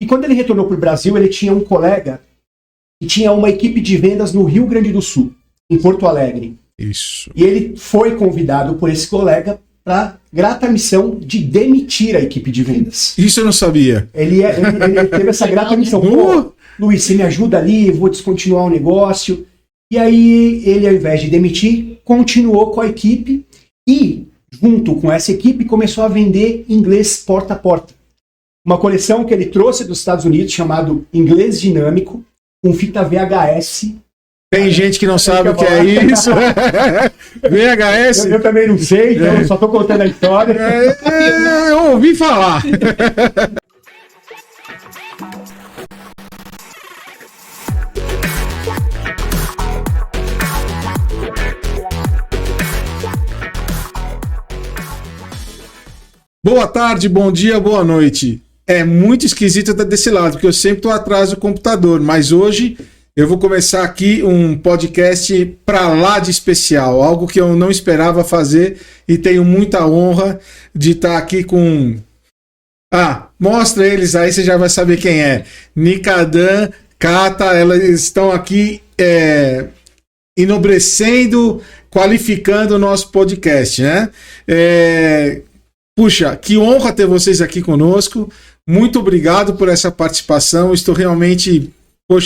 E quando ele retornou para o Brasil, ele tinha um colega que tinha uma equipe de vendas no Rio Grande do Sul, em Porto Alegre. Isso. E ele foi convidado por esse colega para grata missão de demitir a equipe de vendas. Isso eu não sabia. Ele teve essa grata missão. Pô, Luiz, você me ajuda ali, vou descontinuar o negócio. E aí ele, ao invés de demitir, continuou com a equipe e, junto com essa equipe, começou a vender inglês porta a porta. Uma coleção que ele trouxe dos Estados Unidos, chamado Inglês Dinâmico, com fita VHS. Tem gente que não sabe o que é isso. VHS? Eu também não sei, então eu só estou contando a história. Eu ouvi falar. Boa tarde, bom dia, boa noite. É muito esquisito estar desse lado, porque eu sempre estou atrás do computador, mas hoje eu vou começar aqui um podcast pra lá de especial, algo que eu não esperava fazer e tenho muita honra de estar aqui com... mostra eles aí, você já vai saber quem é. Nikadan, Kata, elas estão aqui enobrecendo, qualificando o nosso podcast, né? Puxa, que honra ter vocês aqui conosco. Muito obrigado por essa participação. Estou realmente,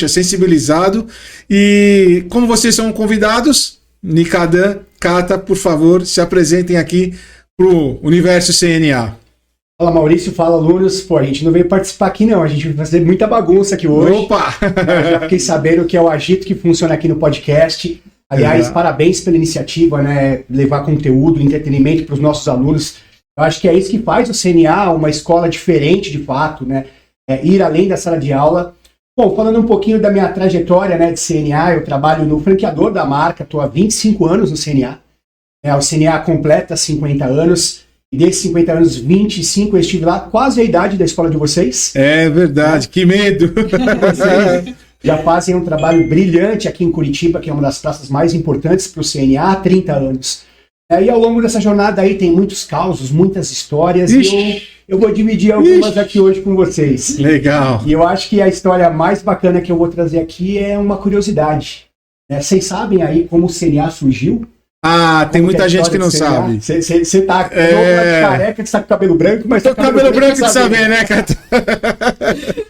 sensibilizado. E como vocês são convidados, Nikadan, Kata, por favor, se apresentem aqui para o Universo CNA. Fala, Maurício, fala, alunos. A gente não veio participar aqui não, a gente vai fazer muita bagunça aqui hoje. Opa! Eu já fiquei sabendo que é o Agito que funciona aqui no podcast. Aliás, parabéns pela iniciativa, né? Levar conteúdo, entretenimento para os nossos alunos. Eu acho que é isso que faz o CNA uma escola diferente, de fato, né? Ir além da sala de aula. Bom, falando um pouquinho da minha trajetória, né, de CNA, eu trabalho no franqueador da marca, estou há 25 anos no CNA. O CNA completa 50 anos, e desses 50 anos, 25 eu estive lá, quase a idade da escola de vocês. É verdade, que medo! Vocês já fazem um trabalho brilhante aqui em Curitiba, que é uma das praças mais importantes para o CNA, há 30 anos. E ao longo dessa jornada aí tem muitos causos, muitas histórias, e eu vou dividir algumas aqui hoje com vocês. Legal. E eu acho que a história mais bacana que eu vou trazer aqui é uma curiosidade. Vocês sabem aí como o CNA surgiu? Tem muita gente que não sabe. Você tá careca, que você tá com cabelo branco, mas tô com cabelo branco de saber, né, cara?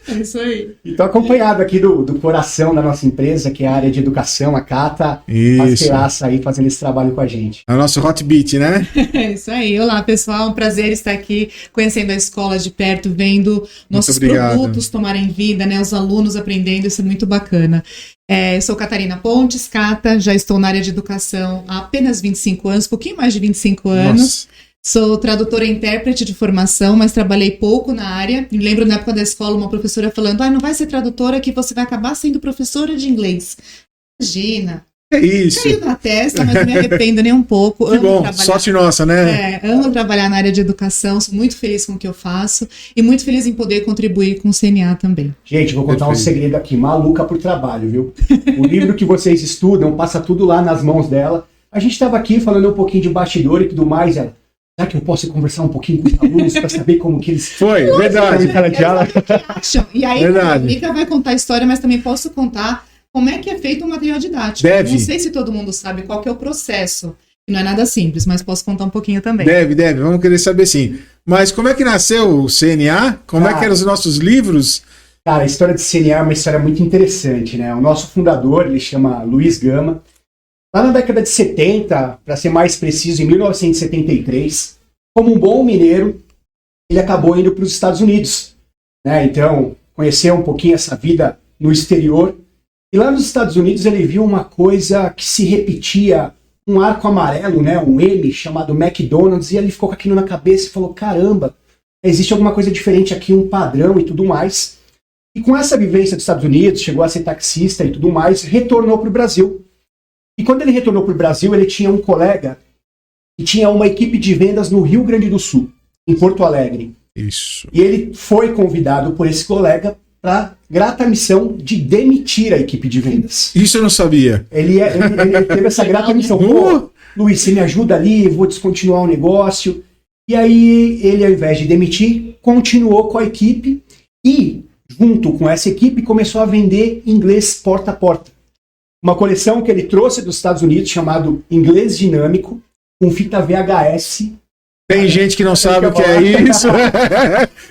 É isso aí. E tô acompanhado aqui do coração da nossa empresa, que é a área de educação, a Kata, parceiraça aí, fazendo esse trabalho com a gente. É o nosso Hot Beat, né? É isso aí. Olá, pessoal. Um prazer estar aqui conhecendo a escola de perto, vendo nossos produtos tomarem vida, né? Os alunos aprendendo, isso é muito bacana. Eu sou Catarina Pontes, Kata, já estou na área de educação há apenas 25 anos, pouquinho mais de 25 anos. Nossa. Sou tradutora e intérprete de formação, mas trabalhei pouco na área. Me lembro na época da escola uma professora falando, não vai ser tradutora que você vai acabar sendo professora de inglês. Imagina. É isso. Caiu na testa, mas não me arrependo nem um pouco. Que bom, sorte nossa, né? Amo trabalhar na área de educação, sou muito feliz com o que eu faço e muito feliz em poder contribuir com o CNA também. Gente, vou contar um segredo aqui, maluca por trabalho, viu? O livro que vocês estudam, passa tudo lá nas mãos dela. A gente estava aqui falando um pouquinho de bastidor e tudo mais, será que eu posso conversar um pouquinho com os alunos para saber como que eles... Verdade. E aí, a Mica vai contar a história, mas também posso contar como é que é feito o material didático. Não sei se todo mundo sabe qual que é o processo. Não é nada simples, mas posso contar um pouquinho também. Deve. Vamos querer saber sim. Mas como é que nasceu o CNA? Como é que eram os nossos livros? Cara, a história de CNA é uma história muito interessante, né? O nosso fundador, ele chama Luiz Gama. Lá na década de 70, para ser mais preciso, em 1973, como um bom mineiro, ele acabou indo para os Estados Unidos, né? Então, conheceu um pouquinho essa vida no exterior. E lá nos Estados Unidos ele viu uma coisa que se repetia, um arco amarelo, né, um M chamado McDonald's, e ele ficou com aquilo na cabeça e falou, caramba, existe alguma coisa diferente aqui, um padrão e tudo mais. E com essa vivência dos Estados Unidos, chegou a ser taxista e tudo mais, retornou para o Brasil. E quando ele retornou para o Brasil, ele tinha um colega que tinha uma equipe de vendas no Rio Grande do Sul, em Porto Alegre. Isso. E ele foi convidado por esse colega para grata missão de demitir a equipe de vendas. Isso eu não sabia. Ele teve essa grata missão. Pô, Luiz, você me ajuda ali, vou descontinuar o negócio. E aí ele, ao invés de demitir, continuou com a equipe e, junto com essa equipe, começou a vender inglês porta a porta. Uma coleção que ele trouxe dos Estados Unidos, chamado Inglês Dinâmico, com fita VHS. Tem gente que não sabe o que é isso.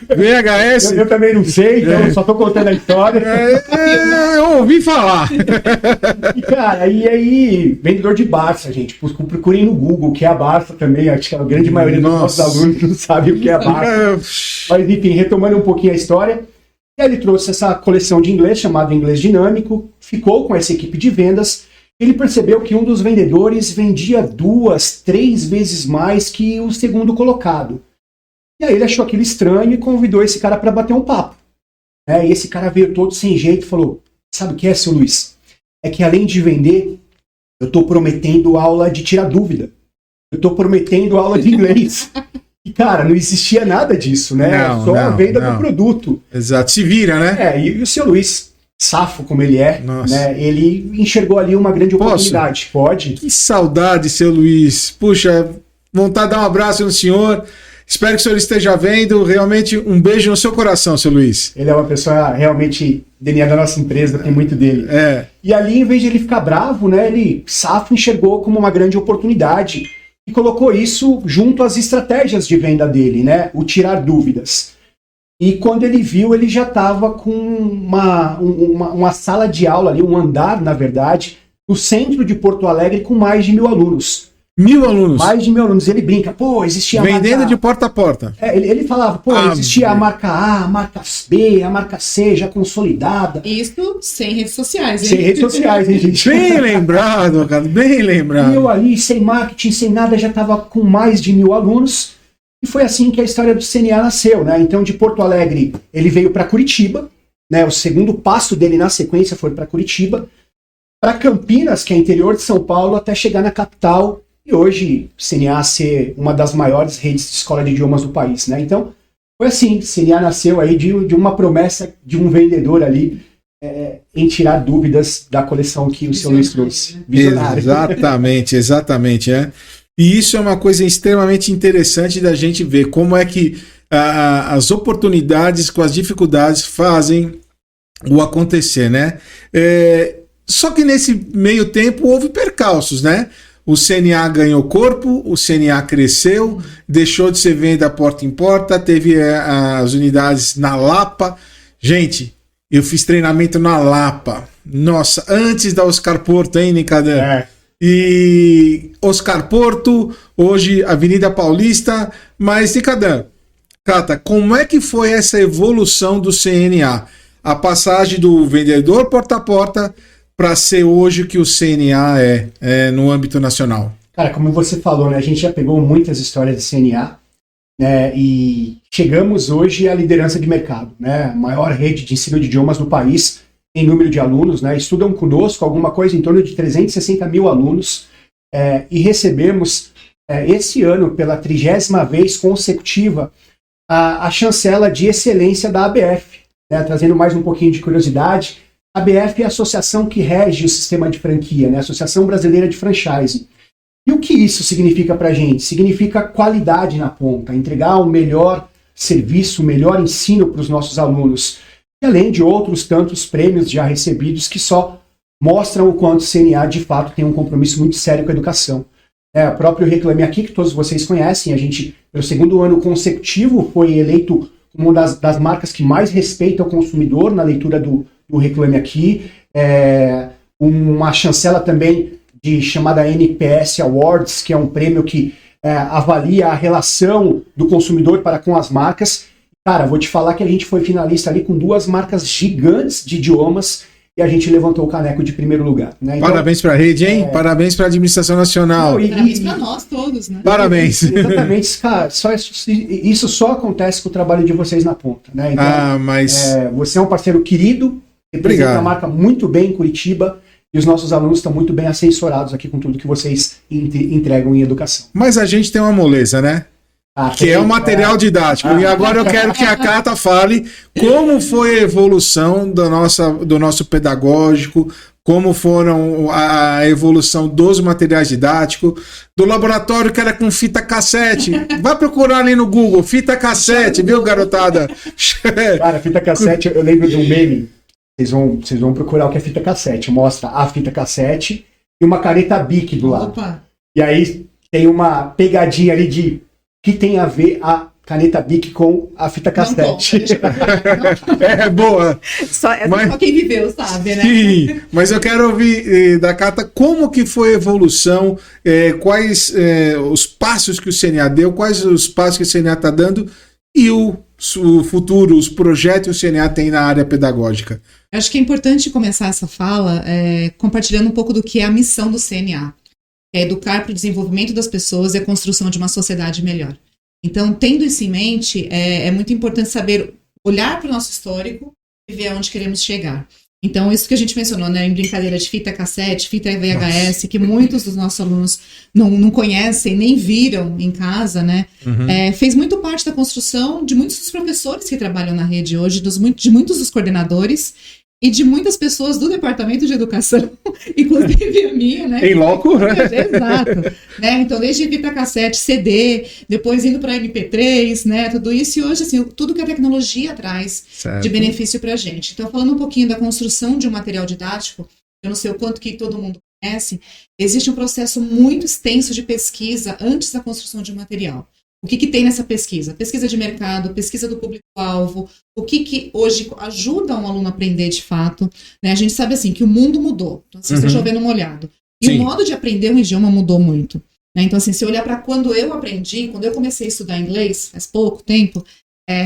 VHS. Eu também não sei, então eu só tô contando a história. Eu ouvi falar. E, cara, e aí, vendedor de Barça, gente. Procurem no Google o que é a Barça também. Acho que a grande maioria dos nossos alunos não sabe o que é a Barça. Mas, enfim, retomando um pouquinho a história. E aí ele trouxe essa coleção de inglês, chamada Inglês Dinâmico, ficou com essa equipe de vendas. Ele percebeu que um dos vendedores vendia 2, 3 vezes mais que o segundo colocado. E aí ele achou aquilo estranho e convidou esse cara para bater um papo. E esse cara veio todo sem jeito e falou: sabe o que é, seu Luiz? É que além de vender, eu estou prometendo aula de tirar dúvida. Eu estou prometendo aula de inglês. E, cara, não existia nada disso, né? Só a venda do produto. Exato, se vira, né? E o seu Luiz, safo como ele é, né, ele enxergou ali uma grande oportunidade. Pode? Que saudade, seu Luiz. Puxa, vontade de dar um abraço no senhor. Espero que o senhor esteja vendo. Realmente, um beijo no seu coração, seu Luiz. Ele é uma pessoa realmente DNA da nossa empresa, tem muito dele. E ali, em vez de ele ficar bravo, né, ele, safo, enxergou como uma grande oportunidade e colocou isso junto às estratégias de venda dele, né, o tirar dúvidas. E quando ele viu, ele já estava com uma sala de aula ali, um andar, na verdade, no centro de Porto Alegre, com mais de 1.000 alunos. 1.000 alunos? Mais de 1.000 alunos. Ele brinca, existia a vendendo marca... de porta a porta. Ele falava, existia a marca A, a marca B, a marca C, já consolidada. Isso sem redes sociais, hein? Sem redes sociais, hein, gente? Bem lembrado, cara, bem lembrado. E eu ali, sem marketing, sem nada, já estava com mais de 1.000 alunos. E foi assim que a história do CNA nasceu, né? Então, de Porto Alegre, ele veio para Curitiba, né? O segundo passo dele na sequência foi para Curitiba, para Campinas, que é interior de São Paulo, até chegar na capital e hoje o CNA ser uma das maiores redes de escola de idiomas do país, né? Então, foi assim, o CNA nasceu aí de uma promessa de um vendedor ali em tirar dúvidas da coleção que o seu Luiz trouxe. Visionário. Exatamente, E isso é uma coisa extremamente interessante da gente ver como é que as oportunidades com as dificuldades fazem o acontecer, né? Só que nesse meio tempo houve percalços, né? O CNA ganhou corpo, o CNA cresceu, deixou de ser venda porta em porta, teve as unidades na Lapa. Gente, eu fiz treinamento na Lapa. Nossa, antes da Oscar Porto, hein, Nicadan? E Oscar Porto, hoje Avenida Paulista, mas Nicadan, Cata, como é que foi essa evolução do CNA? A passagem do vendedor porta a porta para ser hoje o que o CNA é no âmbito nacional? Cara, como você falou, né, a gente já pegou muitas histórias de CNA, né, e chegamos hoje à liderança de mercado, né, a maior rede de ensino de idiomas do país em número de alunos, né, estudam conosco alguma coisa em torno de 360.000 alunos, e recebemos esse ano, pela 30ª vez consecutiva, a chancela de excelência da ABF, né, trazendo mais um pouquinho de curiosidade. A ABF é a associação que rege o sistema de franquia, né, a Associação Brasileira de Franchising. E o que isso significa para a gente? Significa qualidade na ponta, entregar o melhor serviço, o melhor ensino para os nossos alunos. E além de outros tantos prêmios já recebidos que só mostram o quanto o CNA de fato tem um compromisso muito sério com a educação. O próprio Reclame Aqui, que todos vocês conhecem, a gente, pelo segundo ano consecutivo, foi eleito uma das marcas que mais respeita o consumidor na leitura do Reclame Aqui. Uma chancela também chamada NPS Awards, que é um prêmio que avalia a relação do consumidor para com as marcas. Cara, vou te falar que a gente foi finalista ali com 2 marcas gigantes de idiomas e a gente levantou o caneco de primeiro lugar. Né? Então, parabéns para a rede, hein? Parabéns para a administração nacional. Parabéns para nós todos, né? Parabéns. Exatamente, cara. Isso só acontece com o trabalho de vocês na ponta. Né? Então, você é um parceiro querido, representa a marca muito bem em Curitiba e os nossos alunos estão muito bem assessorados aqui com tudo que vocês entregam em educação. Mas a gente tem uma moleza, né? Que é o material didático. E agora eu quero que a Cata fale como foi a evolução do nosso pedagógico, como foram a evolução dos materiais didáticos, do laboratório que era com fita cassete. Vai procurar ali no Google, fita cassete, viu, garotada? Cara, fita cassete, eu lembro de um meme, vocês vão procurar o que é fita cassete, mostra a fita cassete e uma caneta Bic do lado. Opa. E aí tem uma pegadinha ali de que tem a ver a caneta Bic com a fita cassete. É boa. Só quem viveu sabe, né? Sim, mas eu quero ouvir da Cata como que foi a evolução, quais os passos que o CNA deu, quais os passos que o CNA está dando e o futuro, os projetos que o CNA tem na área pedagógica. Acho que é importante começar essa fala compartilhando um pouco do que é a missão do CNA. É educar para o desenvolvimento das pessoas e a construção de uma sociedade melhor. Então, tendo isso em mente, é muito importante saber olhar para o nosso histórico e ver aonde queremos chegar. Então, isso que a gente mencionou, né, em brincadeira de fita cassete, fita VHS, Nossa. Que muitos dos nossos alunos não conhecem, nem viram em casa, né, fez muito parte da construção de muitos dos professores que trabalham na rede hoje, de muitos dos coordenadores e de muitas pessoas do departamento de educação, inclusive a minha, né? Em loco, né? Exato. Né? Então, desde fita cassete, CD, depois indo para MP3, né? Tudo isso, e hoje, assim, tudo que a tecnologia traz de benefício para a gente. Então, falando um pouquinho da construção de um material didático, eu não sei o quanto que todo mundo conhece, existe um processo muito extenso de pesquisa antes da construção de um material. O que tem nessa pesquisa? Pesquisa de mercado, pesquisa do público-alvo, o que hoje ajuda um aluno a aprender de fato. Né? A gente sabe assim que o mundo mudou, então se você chover no molhado. E Sim. o modo de aprender um idioma mudou muito. Né? Então, assim, se eu olhar para quando eu aprendi, quando eu comecei a estudar inglês, faz pouco tempo,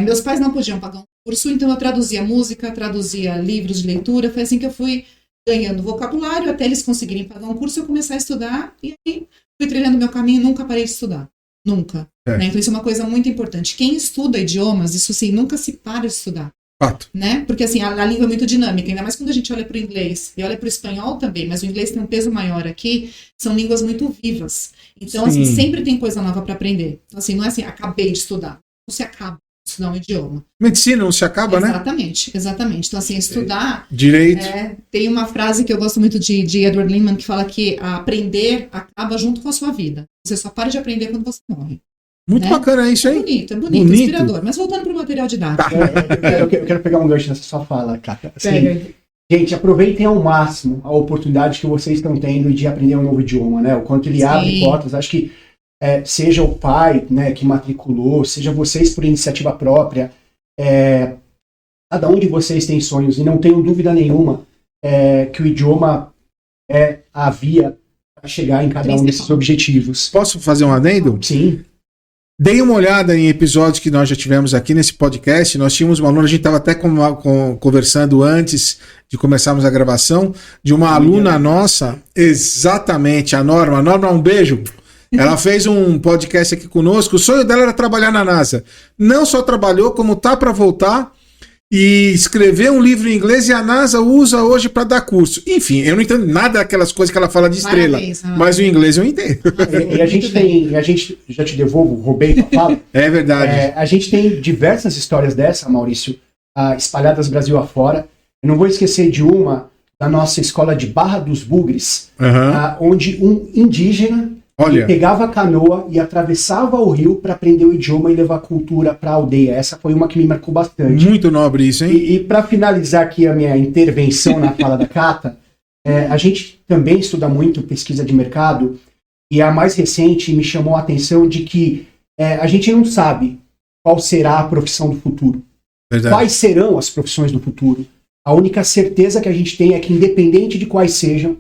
meus pais não podiam pagar um curso, então eu traduzia música, traduzia livros de leitura, foi assim que eu fui ganhando vocabulário, até eles conseguirem pagar um curso, eu comecei a estudar, e aí fui trilhando meu caminho e nunca parei de estudar. Nunca. Né? Então, isso é uma coisa muito importante. Quem estuda idiomas, isso sim, nunca se para de estudar. Fato. Né? Porque assim, a língua é muito dinâmica, ainda mais quando a gente olha para o inglês e olha para o espanhol também, mas o inglês tem um peso maior aqui, são línguas muito vivas. Então, assim, sempre tem coisa nova para aprender. Então, assim, não é assim, acabei de estudar. Não se acaba de estudar um idioma. Medicina não se acaba, exatamente, né? Exatamente. Então, assim, estudar... Direito. Tem uma frase que eu gosto muito de Edward Lehman, que fala que aprender acaba junto com a sua vida. Você só para de aprender quando você morre. Muito bacana isso, hein? É bonito, inspirador. Mas voltando para o material didático. Eu quero pegar um gancho nessa sua fala, Cata. Assim, gente, aproveitem ao máximo a oportunidade que vocês estão tendo de aprender um novo idioma, né? O quanto ele abre portas. Acho que seja o pai, né, que matriculou, seja vocês por iniciativa própria, cada um de vocês tem sonhos e não tenho dúvida nenhuma que o idioma é a via para chegar em cada um desses objetivos. Posso fazer um adendo? Sim. Dei uma olhada em episódios que nós já tivemos aqui nesse podcast. Nós tínhamos uma aluna, a gente estava até conversando antes de começarmos a gravação, de uma aluna nossa, exatamente, a Norma. Norma, um beijo. Ela fez um podcast aqui conosco. O sonho dela era trabalhar na NASA. Não só trabalhou, como tá para voltar e escrever um livro em inglês, e a NASA usa hoje para dar curso. Enfim, eu não entendo nada daquelas coisas que ela fala de estrela, mas o inglês eu entendo. E a gente já te devolvo, roubei a fala. É verdade. A gente tem diversas histórias dessa, Maurício, espalhadas Brasil afora. Eu não vou esquecer de uma da nossa escola de Barra dos Bugres, onde um indígena pegava a canoa e atravessava o rio para aprender o idioma e levar cultura para a aldeia. Essa foi uma que me marcou bastante. Muito nobre isso, hein? E para finalizar aqui a minha intervenção na fala da Cata, a gente também estuda muito pesquisa de mercado, e a mais recente me chamou a atenção de que a gente não sabe qual será a profissão do futuro. Verdade. Quais serão as profissões do futuro? A única certeza que a gente tem é que, independente de quais sejam,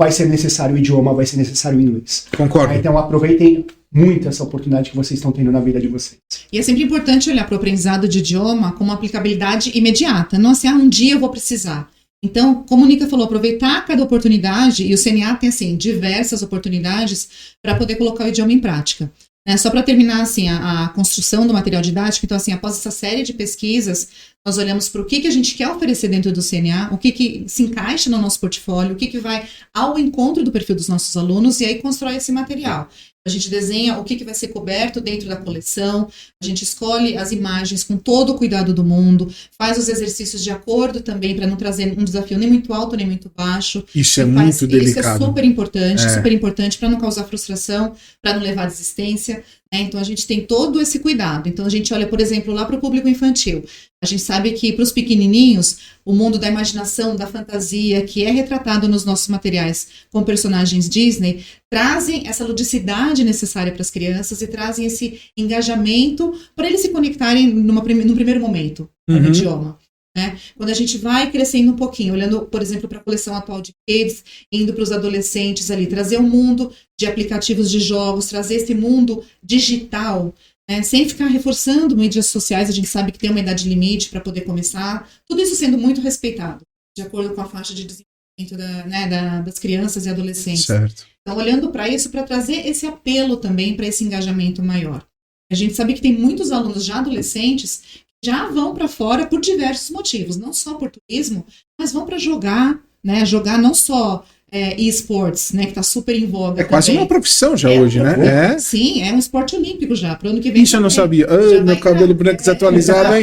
vai ser necessário o idioma, vai ser necessário o inglês. Concordo. Então aproveitem muito essa oportunidade que vocês estão tendo na vida de vocês. E é sempre importante olhar para o aprendizado de idioma com uma aplicabilidade imediata. Não assim, um dia eu vou precisar. Então, como o Nica falou, aproveitar cada oportunidade, e o CNA tem, assim, diversas oportunidades para poder colocar o idioma em prática. Só para terminar, assim, a construção do material didático, então, assim, após essa série de pesquisas, nós olhamos para o que a gente quer oferecer dentro do CNA, o que se encaixa no nosso portfólio, o que vai ao encontro do perfil dos nossos alunos, e aí constrói esse material. A gente desenha o que vai ser coberto dentro da coleção, a gente escolhe as imagens com todo o cuidado do mundo, faz os exercícios de acordo também, para não trazer um desafio nem muito alto nem muito baixo. Isso é muito delicado. Isso é super importante para não causar frustração, para não levar à desistência. Então, a gente tem todo esse cuidado. Então, a gente olha, por exemplo, lá para o público infantil. A gente sabe que para os pequenininhos, o mundo da imaginação, da fantasia, que é retratado nos nossos materiais com personagens Disney, trazem essa ludicidade necessária para as crianças e trazem esse engajamento para eles se conectarem no primeiro momento no idioma. Quando a gente vai crescendo um pouquinho, olhando, por exemplo, para a coleção atual de Kids, indo para os adolescentes ali, trazer um mundo de aplicativos de jogos, trazer esse mundo digital, sem ficar reforçando mídias sociais, a gente sabe que tem uma idade limite para poder começar, tudo isso sendo muito respeitado, de acordo com a faixa de desenvolvimento das crianças e adolescentes. Certo. Então, olhando para isso, para trazer esse apelo também para esse engajamento maior. A gente sabe que tem muitos alunos já adolescentes já vão para fora por diversos motivos, não só por turismo, mas vão para jogar, jogar não só esportes, que está super em voga. É quase uma profissão já hoje, né? Sim, é um esporte olímpico já, para o ano que vem. Isso eu não sabia. Meu cabelo branco desatualizado, hein?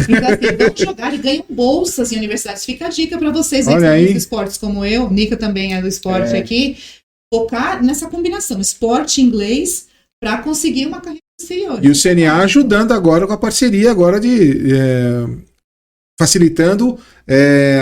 Então, assim, vão jogar e ganham bolsas em universidades. Fica a dica para vocês, Olha aí. esportes como eu, Nica também é do esporte aqui, focar nessa combinação, esporte e inglês, para conseguir uma carreira exterior. E o CNA ajudando agora com a parceria agora de facilitando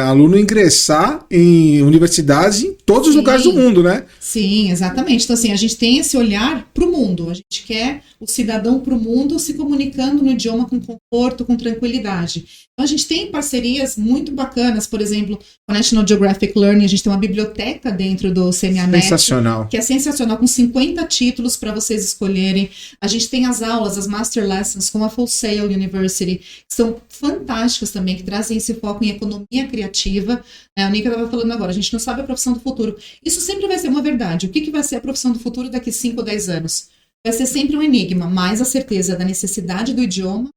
aluno ingressar em universidades em todos os lugares do mundo, né? Sim, exatamente. Então, assim, a gente tem esse olhar para o mundo. A gente quer o cidadão para o mundo se comunicando no idioma com conforto, com tranquilidade. Então, a gente tem parcerias muito bacanas, por exemplo, com a National Geographic Learning, a gente tem uma biblioteca dentro do CNA-NET. Sensacional. Que é sensacional, com 50 títulos para vocês escolherem. A gente tem as aulas, as Master Lessons com a Full Sail University, que são fantásticas também, que trazem esse foco em economia criativa. A Nica estava falando agora, a gente não sabe a profissão do futuro. Isso sempre vai ser uma verdade. O que vai ser a profissão do futuro daqui 5 ou 10 anos? Vai ser sempre um enigma, mas a certeza da necessidade do idioma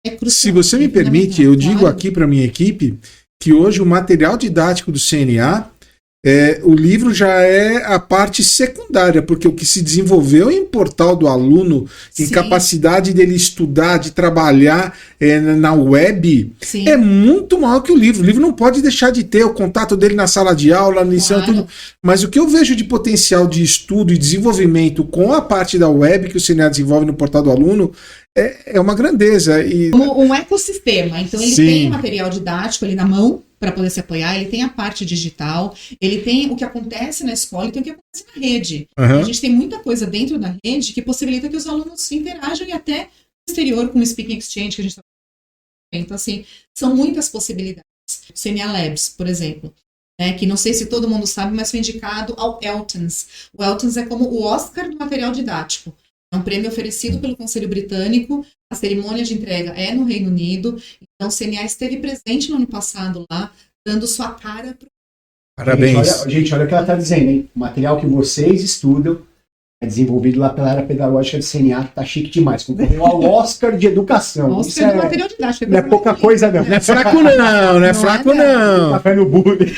é crucial. Se você me permite, eu digo aqui para minha equipe que hoje o material didático do CNA, o livro já é a parte secundária, porque o que se desenvolveu em portal do aluno, em capacidade dele estudar, de trabalhar na web, é muito maior que o livro. O livro não pode deixar de ter o contato dele na sala de aula, na lição, tudo. Mas o que eu vejo de potencial de estudo e desenvolvimento com a parte da web que o CNA desenvolve no portal do aluno é uma grandeza. Como um ecossistema. Então ele tem material didático ali na mão, para poder se apoiar, ele tem a parte digital, ele tem o que acontece na escola e tem o que acontece na rede. A gente tem muita coisa dentro da rede que possibilita que os alunos interajam e até no exterior com o Speaking Exchange que a gente está fazendo. Então, assim, são muitas possibilidades. O CNA Labs, por exemplo, que não sei se todo mundo sabe, mas foi indicado ao Eltons. O Eltons é como o Oscar do material didático. É um prêmio oferecido pelo Conselho Britânico, a cerimônia de entrega é no Reino Unido, então o CNA esteve presente no ano passado lá, dando sua cara para... Parabéns. Gente, olha o que ela está dizendo, hein? O material que vocês estudam é desenvolvido lá pela área pedagógica do CNA, que tá chique demais. Concorreu ao Oscar de Educação. Oscar do material didático. Não é pouca coisa, não. Não é fraco, não. Não é fraco, não. Café no bullying.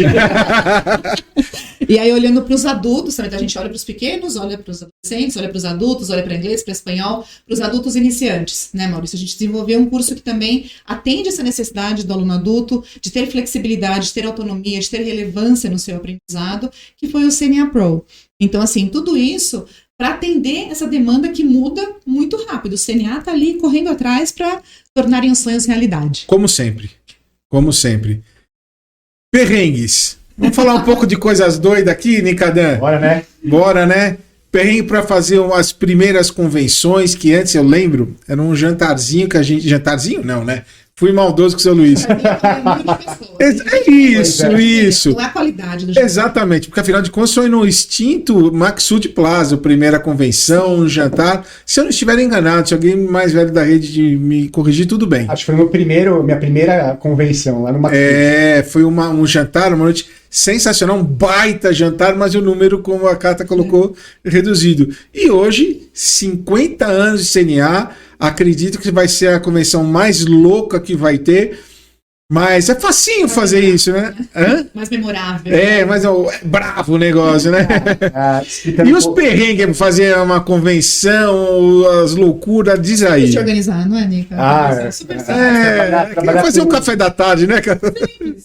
E aí, olhando para os adultos, também, a gente olha para os pequenos, olha para os adolescentes, olha para os adultos, olha para inglês, para espanhol, para os adultos iniciantes, né, Maurício? A gente desenvolveu um curso que também atende essa necessidade do aluno adulto de ter flexibilidade, de ter autonomia, de ter relevância no seu aprendizado, que foi o CNA Pro. Então, assim, tudo isso para atender essa demanda que muda muito rápido. O CNA está ali correndo atrás para tornarem os sonhos realidade. Como sempre. Como sempre. Perrengues. Vamos falar um pouco de coisas doidas aqui, Nicadan? Bora, né? Bora, né? Perrengue para fazer as primeiras convenções, que antes eu lembro, era um jantarzinho que a gente... Jantarzinho? Não, né? Fui maldoso com o seu Luiz. Isso. Não é a qualidade do jantar. Exatamente, porque afinal de contas foi no extinto Maxud Plaza, a primeira convenção, um jantar. Se eu não estiver enganado, se alguém mais velho da rede me corrigir, tudo bem. Acho que foi minha primeira convenção lá no Maxud. Foi um jantar, uma noite sensacional, um baita jantar, mas o número, como a Cata colocou, reduzido. E hoje, 50 anos de CNA, acredito que vai ser a convenção mais louca que vai ter. Mas é facinho fazer isso, né? Hã? Mais memorável. Mas é bravo o negócio, né? E os perrengues, fazer uma convenção, as loucuras, diz aí. Se organizar, não é, Nica? Super trabalhar fazer um café da tarde, né, cara?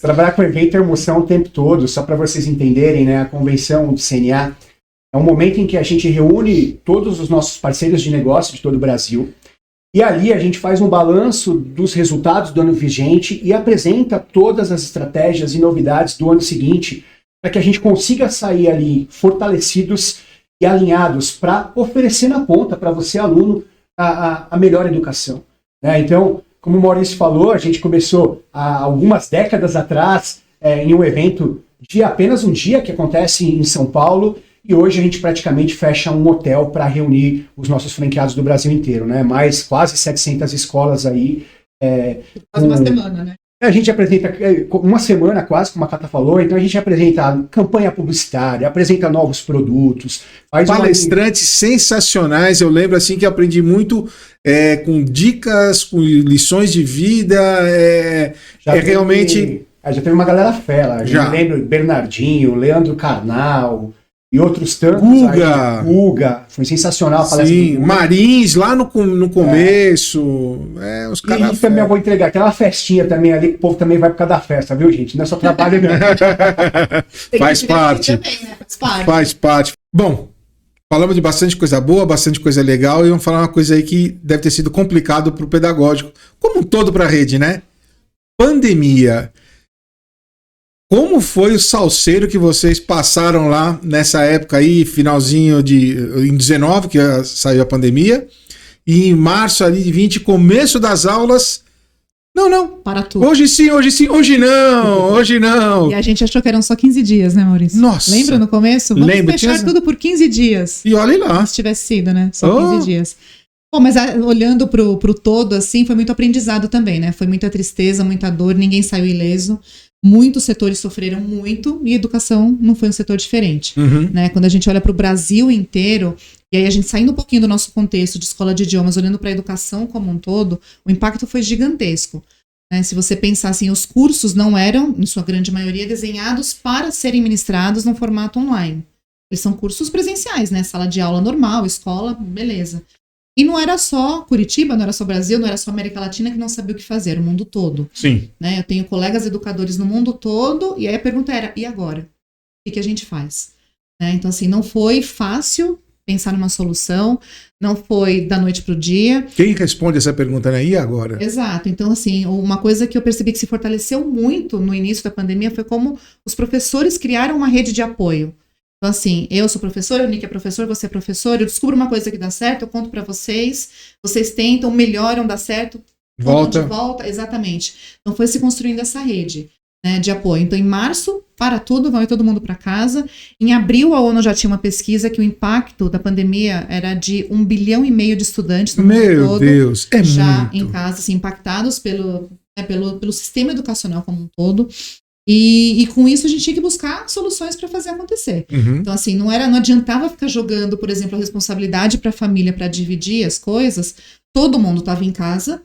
Trabalhar com evento é emoção o tempo todo, só para vocês entenderem, né? A convenção do CNA é um momento em que a gente reúne todos os nossos parceiros de negócio de todo o Brasil. E ali a gente faz um balanço dos resultados do ano vigente e apresenta todas as estratégias e novidades do ano seguinte para que a gente consiga sair ali fortalecidos e alinhados para oferecer na ponta para você, aluno, a melhor educação. Né? Então, como o Maurício falou, a gente começou há algumas décadas atrás em um evento de apenas um dia que acontece em São Paulo. E hoje a gente praticamente fecha um hotel para reunir os nossos franqueados do Brasil inteiro, né? Mais quase 700 escolas aí. Quase uma semana, né? A gente apresenta uma semana quase, como a Cata falou, então a gente apresenta campanha publicitária, apresenta novos produtos. Palestrantes sensacionais, eu lembro assim que eu aprendi muito com dicas, com lições de vida, realmente... Já teve uma galera fera, eu lembro Bernardinho, Leandro Carnal... E outros tantos. Guga. Foi sensacional a palestra. Sim, Marins, lá no começo. Os caras. E também eu vou entregar aquela festinha também ali, que o povo também vai por causa da festa, viu, gente? Não é só trabalho, não. Faz parte. Também, né? Faz parte. Bom, falamos de bastante coisa boa, bastante coisa legal, e vamos falar uma coisa aí que deve ter sido complicado para o pedagógico, como um todo para a rede, né? Pandemia. Como foi o salseiro que vocês passaram lá nessa época aí, finalzinho em 19, que saiu a pandemia, e em março ali de 20, começo das aulas... Não. Para tudo. Hoje sim, hoje não. E a gente achou que eram só 15 dias, né, Maurício? Nossa. Lembra no começo? Vamos fechar tudo por 15 dias. E olha lá. Se tivesse sido, né? Só 15 dias. Bom, mas olhando pro todo, assim, foi muito aprendizado também, né? Foi muita tristeza, muita dor, ninguém saiu ileso. Muitos setores sofreram muito e a educação não foi um setor diferente. Né? Quando a gente olha para o Brasil inteiro, e aí a gente saindo um pouquinho do nosso contexto de escola de idiomas, olhando para a educação como um todo, o impacto foi gigantesco. Né? Se você pensar assim, os cursos não eram, em sua grande maioria, desenhados para serem ministrados no formato online. Eles são cursos presenciais, né? Sala de aula normal, escola, beleza. E não era só Curitiba, não era só Brasil, não era só América Latina que não sabia o que fazer, o mundo todo. Sim. Né? Eu tenho colegas educadores no mundo todo, e aí a pergunta era, e agora? O que a gente faz? Né? Então, assim, não foi fácil pensar numa solução, não foi da noite para o dia. Quem responde essa pergunta, né? E agora? Exato. Então, assim, uma coisa que eu percebi que se fortaleceu muito no início da pandemia foi como os professores criaram uma rede de apoio. Então, assim, eu sou professora, o Nick é professor, você é professor, eu descubro uma coisa que dá certo, eu conto para vocês, vocês tentam, melhoram, dá certo, volta. De volta, exatamente. Então, foi se construindo essa rede, né, de apoio. Então, em março, para tudo, vai todo mundo para casa. Em abril, a ONU já tinha uma pesquisa que o impacto da pandemia era de 1,5 bilhão de estudantes no mundo todo. Meu Deus, é já muito. Em casa, assim, impactados pelo sistema educacional como um todo. E com isso a gente tinha que buscar soluções para fazer acontecer. Então, assim, não adiantava ficar jogando, por exemplo, a responsabilidade para a família para dividir as coisas. Todo mundo estava em casa,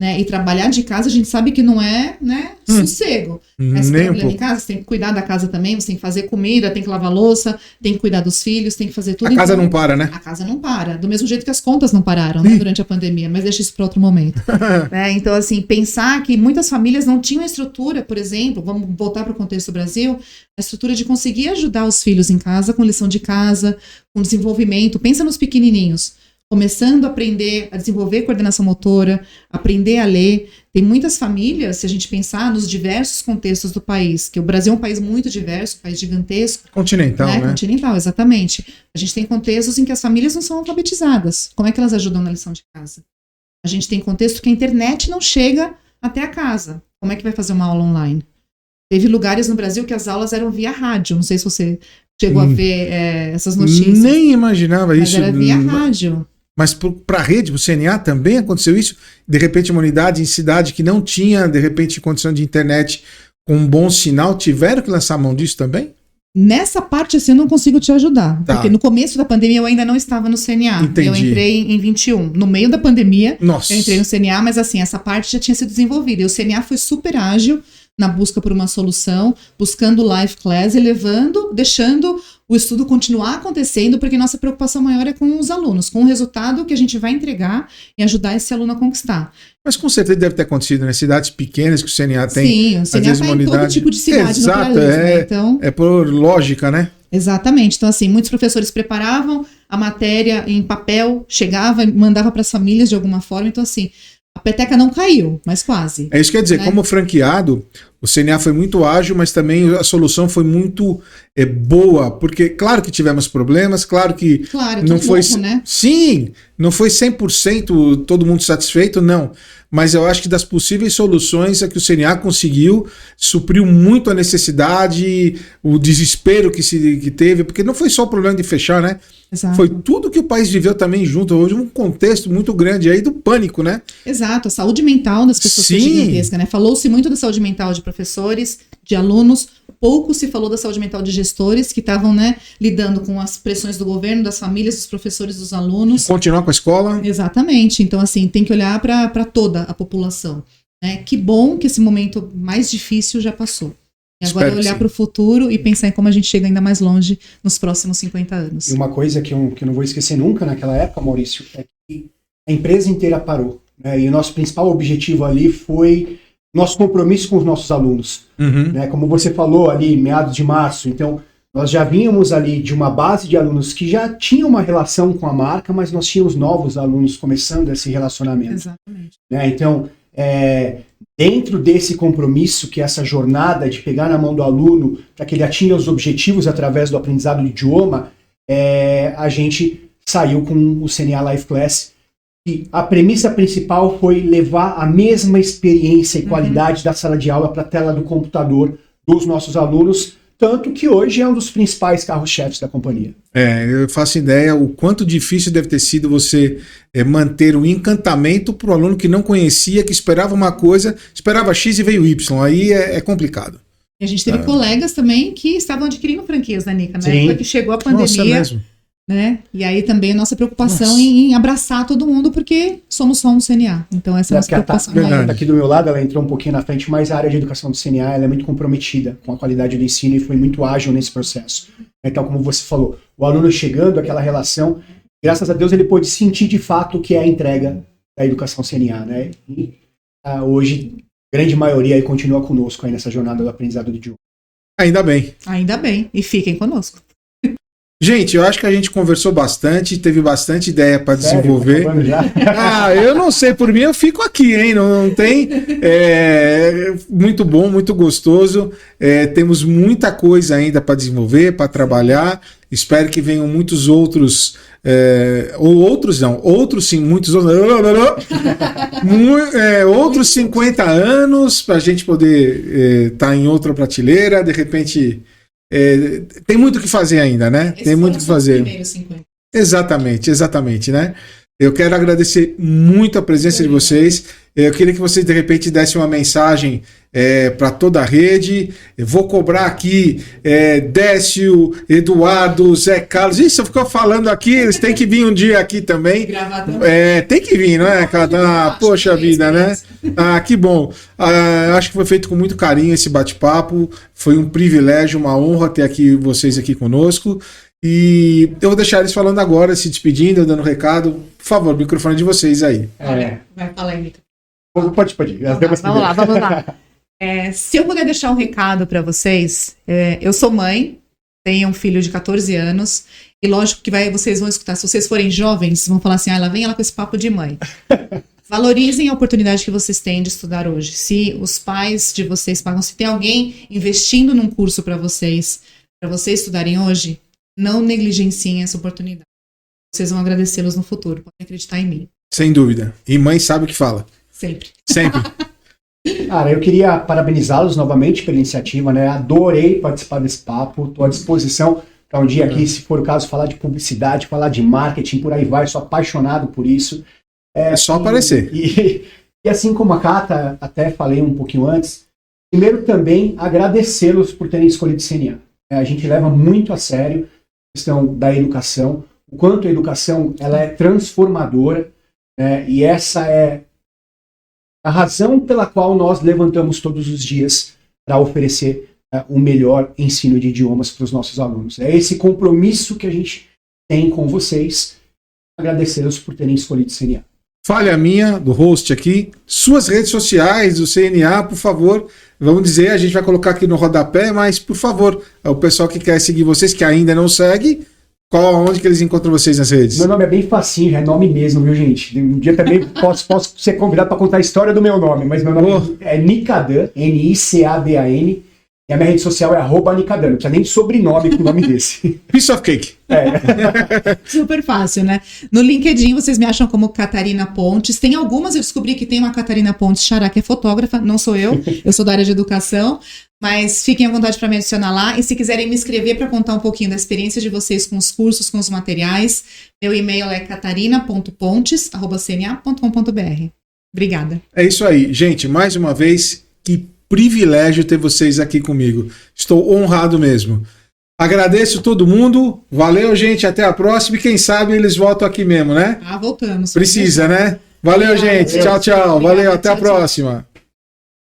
né? E trabalhar de casa a gente sabe que não é, né, sossego. Você trabalhando em casa, você tem que cuidar da casa também, você tem que fazer comida, tem que lavar louça, tem que cuidar dos filhos, tem que fazer tudo. A casa não para, né? A casa não para. Do mesmo jeito que as contas não pararam, né, durante a pandemia, mas deixa isso para outro momento. Né? Então, assim, pensar que muitas famílias não tinham a estrutura, por exemplo, vamos voltar para o contexto do Brasil, a estrutura de conseguir ajudar os filhos em casa, com lição de casa, com desenvolvimento. Pensa nos pequenininhos. Começando a aprender a desenvolver coordenação motora, aprender a ler. Tem muitas famílias, se a gente pensar nos diversos contextos do país, que o Brasil é um país muito diverso, um país gigantesco. Continental, né? Continental, exatamente. A gente tem contextos em que as famílias não são alfabetizadas. Como é que elas ajudam na lição de casa? A gente tem contexto que a internet não chega até a casa. Como é que vai fazer uma aula online? Teve lugares no Brasil que as aulas eram via rádio. Não sei se você chegou a ver essas notícias. Nem imaginava isso. Mas era via rádio. Mas para a rede, o CNA também aconteceu isso? De repente, uma unidade em cidade que não tinha, de repente, condição de internet com um bom sinal, tiveram que lançar a mão disso também? Nessa parte, assim, eu não consigo te ajudar. Tá. Porque no começo da pandemia eu ainda não estava no CNA. Entendi. Eu entrei em 21. No meio da pandemia, Nossa. eu entrei no CNA, mas assim, essa parte já tinha sido desenvolvida. E o CNA foi super ágil na busca por uma solução, buscando live class e deixando o estudo continuar acontecendo, porque nossa preocupação maior é com os alunos, com o resultado que a gente vai entregar e ajudar esse aluno a conquistar. Mas com certeza deve ter acontecido nas cidades pequenas que o CNA tem. Sim, o CNA está em todo tipo de cidade. Exato, no país, né? Então, é por lógica, né? exatamente. Então, assim, muitos professores preparavam a matéria em papel, chegava e mandava para as famílias de alguma forma. Então, assim, a peteca não caiu, mas quase. É isso que quer dizer, né? como franqueado, o CNA foi muito ágil, mas também a solução foi muito boa, porque claro que tivemos problemas, claro que Claro, não tudo foi, novo, né? sim, não foi 100% todo mundo satisfeito, não. Mas eu acho que das possíveis soluções é que o CNA conseguiu, supriu muito a necessidade, o desespero que teve, porque não foi só o problema de fechar, né? Exato. Foi tudo que o país viveu também junto. Hoje um contexto muito grande aí do pânico, né? Exato, a saúde mental das pessoas foi Sim. gigantesca, né? Falou-se muito da saúde mental de professores, de alunos, pouco se falou da saúde mental de gestores que estavam, né, lidando com as pressões do governo, das famílias, dos professores, dos alunos. Continuar com a escola. Exatamente, então assim, tem que olhar para toda a população, né? Que bom que esse momento mais difícil já passou. E agora Espero que olhar sim. para o futuro e pensar em como a gente chega ainda mais longe nos próximos 50 anos. E uma coisa que eu não vou esquecer nunca naquela época, Maurício, é que a empresa inteira parou, né? E o nosso principal objetivo ali foi nosso compromisso com os nossos alunos. Uhum. Né? Como você falou ali, meados de março, então nós já vínhamos ali de uma base de alunos que já tinham uma relação com a marca, mas nós tínhamos novos alunos começando esse relacionamento. Exatamente. Né? Então, dentro desse compromisso, que é essa jornada de pegar na mão do aluno para que ele atinja os objetivos através do aprendizado do idioma, a gente saiu com o CNA Live Class. E a premissa principal foi levar a mesma experiência e qualidade da sala de aula para a tela do computador dos nossos alunos, tanto que hoje é um dos principais carros-chefes da companhia. Eu faço ideia o quanto difícil deve ter sido você manter o encantamento para o aluno que não conhecia, que esperava uma coisa, esperava X e veio Y. Aí é complicado. E a gente teve colegas também que estavam adquirindo franquias da Nica, né? Sim. Porque chegou a Nossa, é pandemia, mesmo. né? E aí também a nossa preocupação Nossa. em abraçar todo mundo, porque somos só um CNA. Então essa é a nossa Porque a preocupação. Tata, Verdade. aqui do meu lado, ela entrou um pouquinho na frente, mas a área de educação do CNA ela é muito comprometida com a qualidade do ensino e foi muito ágil nesse processo. Então, como você falou, o aluno chegando, aquela relação, graças a Deus ele pôde sentir de fato o que é a entrega da educação CNA, né? E hoje, a grande maioria aí continua conosco aí nessa jornada do aprendizado do idioma. Ainda bem. Ainda bem. E fiquem conosco. Gente, eu acho que a gente conversou bastante, teve bastante ideia para desenvolver. Sério? Tá acabando já? Eu não sei, por mim eu fico aqui, hein? Não tem. Muito bom, muito gostoso. Temos muita coisa ainda para desenvolver, para trabalhar. Espero que venham muitos outros. Outros sim, muitos outros. Outros 50 anos para a gente poder estar em outra prateleira, de repente. Tem muito o que fazer ainda, né? Tem muito o que fazer. Exatamente, né? Eu quero agradecer muito a presença de vocês. Eu queria que vocês, de repente, dessem uma mensagem para toda a rede. Eu vou cobrar aqui Décio, Eduardo, Zé Carlos. Isso, eu fico falando aqui, eles têm que vir um dia aqui também. Gravar também. Tem que vir, não é? Poxa vida, né? Que bom. Acho que foi feito com muito carinho esse bate-papo. Foi um privilégio, uma honra ter vocês aqui conosco. E eu vou deixar eles falando agora, se despedindo, dando recado. Por favor, o microfone de vocês aí. Vai falar aí, Nica. Pode. Vamos lá. Se eu puder deixar um recado para vocês, eu sou mãe, tenho um filho de 14 anos, e lógico que vocês vão escutar, se vocês forem jovens, vão falar assim, ela vem ela com esse papo de mãe. Valorizem a oportunidade que vocês têm de estudar hoje. Se os pais de vocês pagam, se tem alguém investindo num curso para vocês estudarem hoje, não negligenciem essa oportunidade. Vocês vão agradecê-los no futuro, podem acreditar em mim. Sem dúvida. E mãe sabe o que fala. Sempre. Cara, eu queria parabenizá-los novamente pela iniciativa, né? Adorei participar desse papo, estou à disposição para um dia aqui, se for o caso, falar de publicidade, falar de marketing, por aí vai, sou apaixonado por isso. É só aparecer. E assim como a Cata, até falei um pouquinho antes, primeiro também agradecê-los por terem escolhido CNA. A gente leva muito a sério a questão da educação, o quanto a educação ela é transformadora, e essa é a razão pela qual nós levantamos todos os dias para oferecer o melhor ensino de idiomas para os nossos alunos. É esse compromisso que a gente tem com vocês. Agradecê-los por terem escolhido o CNA. Falha minha, do host aqui. Suas redes sociais, do CNA, por favor, vamos dizer, a gente vai colocar aqui no rodapé, mas, por favor, o pessoal que quer seguir vocês, que ainda não segue, onde que eles encontram vocês nas redes? Meu nome é bem facinho, é nome mesmo, viu, gente? Um dia também posso ser convidado para contar a história do meu nome, mas meu nome é Nicadan, Nicadan, e a minha rede social é @Nicadan. Não precisa nem de sobrenome com o nome desse. Piece of cake. Super fácil, né? No LinkedIn vocês me acham como Catarina Pontes. Tem algumas, eu descobri que tem uma Catarina Pontes Xará, que é fotógrafa, não sou eu sou da área de educação, mas fiquem à vontade para me adicionar lá. E se quiserem me escrever para contar um pouquinho da experiência de vocês com os cursos, com os materiais, meu e-mail é catarina.pontes@cna.com.br. Obrigada. É isso aí. Gente, mais uma vez, que privilégio ter vocês aqui comigo. Estou honrado mesmo. Agradeço todo mundo. Valeu, gente. Até a próxima. E quem sabe eles voltam aqui mesmo, né? Voltamos. Precisa, né? Valeu, gente. Tchau, tchau. Valeu. Até a próxima.